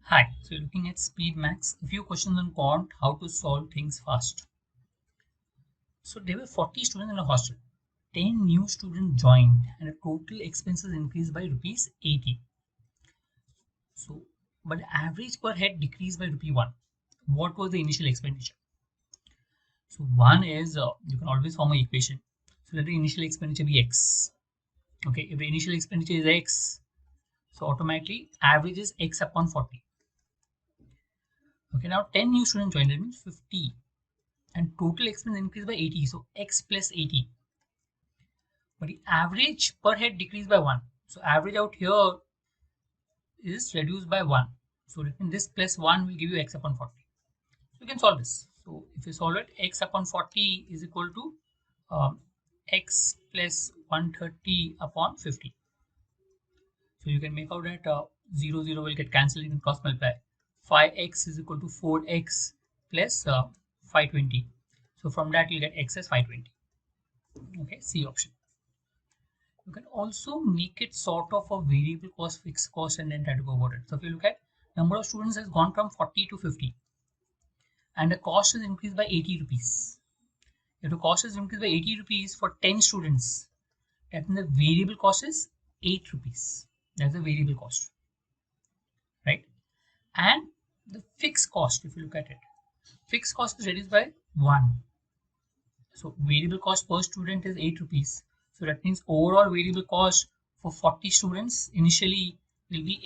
Hi, so you're looking at Speed Max. A few questions on quant, how to solve things fast. So there were 40 students in a hostel. 10 new students joined and the total expenses increased by rupees 80. So, but the average per head decreased by rupee 1. What was the initial expenditure? So one is, you can always form an equation. So let the initial expenditure be X. Okay, if the initial expenditure is X, so automatically average is X upon 40. Okay, now 10 new students joined, that means 50. And total expense increased by 80, so X plus 80. But the average per head decreased by 1. So average out here is reduced by 1. So this plus 1 will give you X upon 40. So you can solve this. So if you solve it, X upon 40 is equal to X plus 130 upon 50. So you can make out that 0, 0 will get cancelled, you can cross multiply. 5x is equal to 4x plus 520. So from that you get X as 520. Okay, C option. You can also make it sort of a variable cost, fixed cost, and then try to go about it. So if you look at number of students has gone from 40 to 50 and the cost is increased by 80 rupees. If the cost is increased by 80 rupees for 10 students, that means the variable cost is 8 rupees. That's the variable cost, right? And the fixed cost, if you look at it, fixed cost is reduced by 1. So variable cost per student is 8 rupees. So that means overall variable cost for 40 students initially will be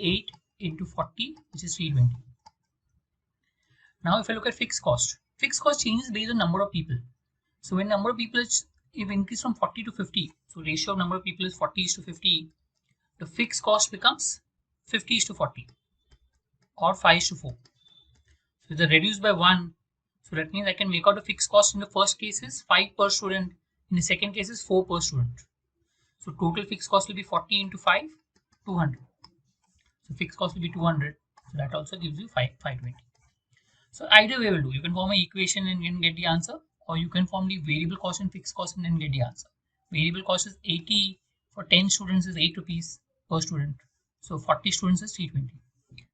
8 into 40, which is 320. Now if I look at fixed cost changes based on number of people. So when number of people is if increase from 40 to 50, so ratio of number of people is 40 is to 50, the fixed cost becomes 50 is to 40 or 5 is to 4. So they're reduced by 1. So that means I can make out the fixed cost in the first case is 5 per student, in the second case is 4 per student. So total fixed cost will be 40 into 5, 200. So fixed cost will be 200. So that also gives you 520. So either way will do. You can form an equation and then get the answer, or you can form the variable cost and fixed cost and then get the answer. Variable cost is 80 for 10 students is 8 rupees per student. So 40 students is 320.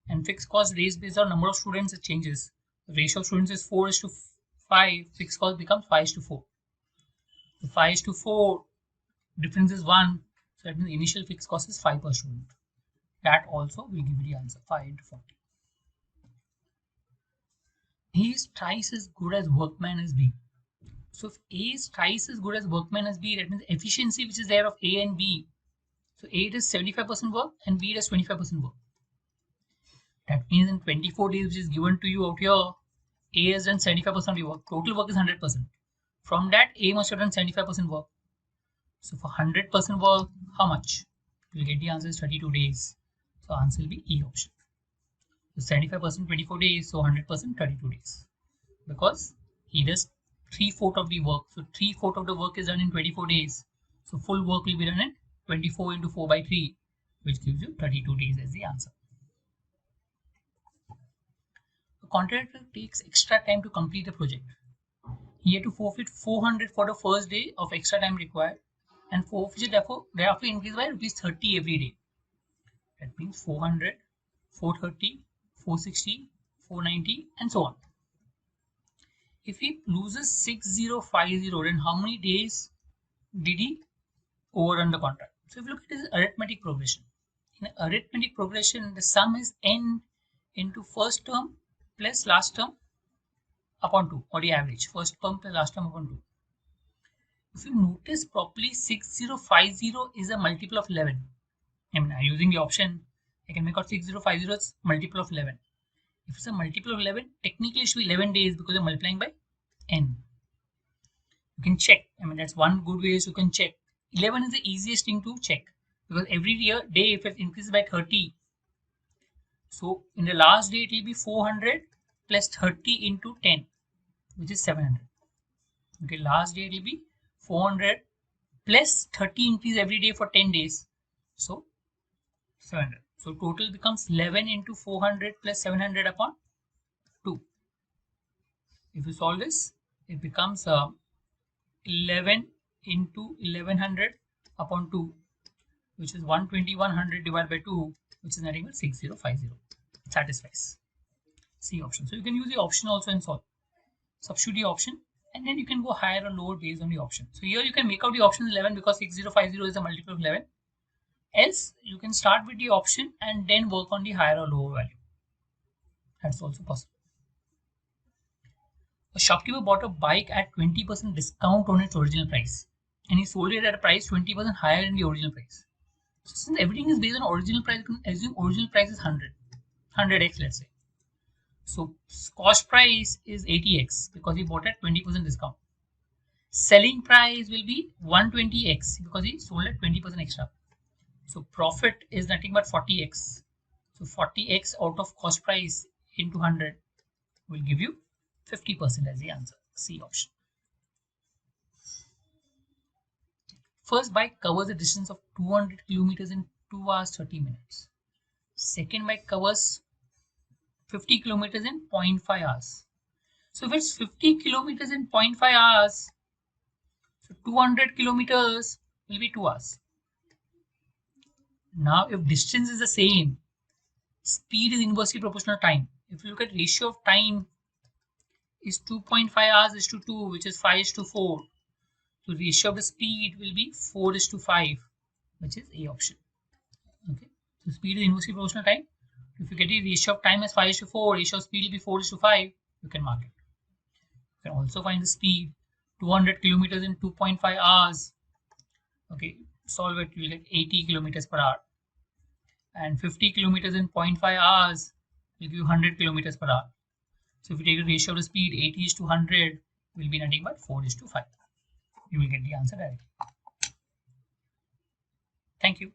And fixed cost raised based on number of students, it changes. The ratio of students is 4 is to 5, fixed cost becomes 5 is to 4. So 5 is to 4, difference is 1. So that means the initial fixed cost is 5 per student. That also will give you the answer, 5 into 40. A is twice as good as workman as B. So if A is twice as good as workman as B, that means efficiency which is there of A and B. So A does 75% work and B does 25% work. That means in 24 days which is given to you out here, A has done 75% of the work. Total work is 100%. From that, A must have done 75% work. So for 100% work, how much? You'll get the answer is 32 days. So answer will be E option. So 75% 24 days, so 100% 32 days. Because he does 3/4 of the work. So 3/4 of the work is done in 24 days. So full work will be done in 24 into 4 by 3, which gives you 32 days as the answer. The contractor takes extra time to complete the project. He had to forfeit 400 for the first day of extra time required, and forfeiture thereafter increased by rupees 30 every day. That means 400, 430, 460, 490, and so on. If he loses 6050, then how many days did he overrun the contract? So if you look at this arithmetic progression, in arithmetic progression, the sum is n into first term plus last term upon 2, or the average, first term plus last term upon 2. If you notice properly, 6050 is a multiple of 11. I mean, using the option, I can make out 6050 is multiple of 11. If it's a multiple of 11, technically it should be 11 days because you're multiplying by n. You can check. I mean, that's one good way is you can check. 11 is the easiest thing to check because every day if it increases by 30, so in the last day it will be 400 plus 30 into 10, which is 700. Okay, last day it will be 400 plus 30 increase every day for 10 days, so 700. So total becomes 11 into 400 plus 700 upon 2. If you solve this, it becomes 11 into 1100 upon 2, which is 120 100 divided by 2, which is nothing but 6050. satisfies. C option. So you can use the option also and solve. Substitute the option and then you can go higher or lower based on the option. So here you can make out the option 11 because 6050 is a multiple of 11. Else you can start with the option and then work on the higher or lower value. That's also possible. A shopkeeper bought a bike at 20% discount on its original price and he sold it at a price 20% higher than the original price. So since everything is based on original price, you can assume original price is 100x, let's say. So cost price is 80x because he bought at 20% discount. Selling price will be 120x because he sold at 20% extra. So profit is nothing but 40x. So 40x out of cost price into 100 will give you 50% as the answer. C option. First bike covers a distance of 200 kilometers in 2 hours 30 minutes. Second bike covers 50 kilometers in 0.5 hours. So if it's 50 kilometers in 0.5 hours, so 200 kilometers will be 2 hours. Now if distance is the same, speed is inversely proportional to time. If you look at ratio of time is 2.5 hours is to 2, which is 5 is to 4. So ratio of the speed will be 4 is to 5, which is A option. Okay. So speed is inversely proportional to time. If you get the ratio of time as 5 is to 4, ratio of speed will be 4 is to 5, you can mark it. You can also find the speed 200 kilometers in 2.5 hours. Okay, solve it, you will get 80 kilometers per hour. And 50 kilometers in 0.5 hours will give you 100 kilometers per hour. So if you take the ratio of the speed 80 is to 100 will be nothing but 4 is to 5. You will get the answer directly. Thank you.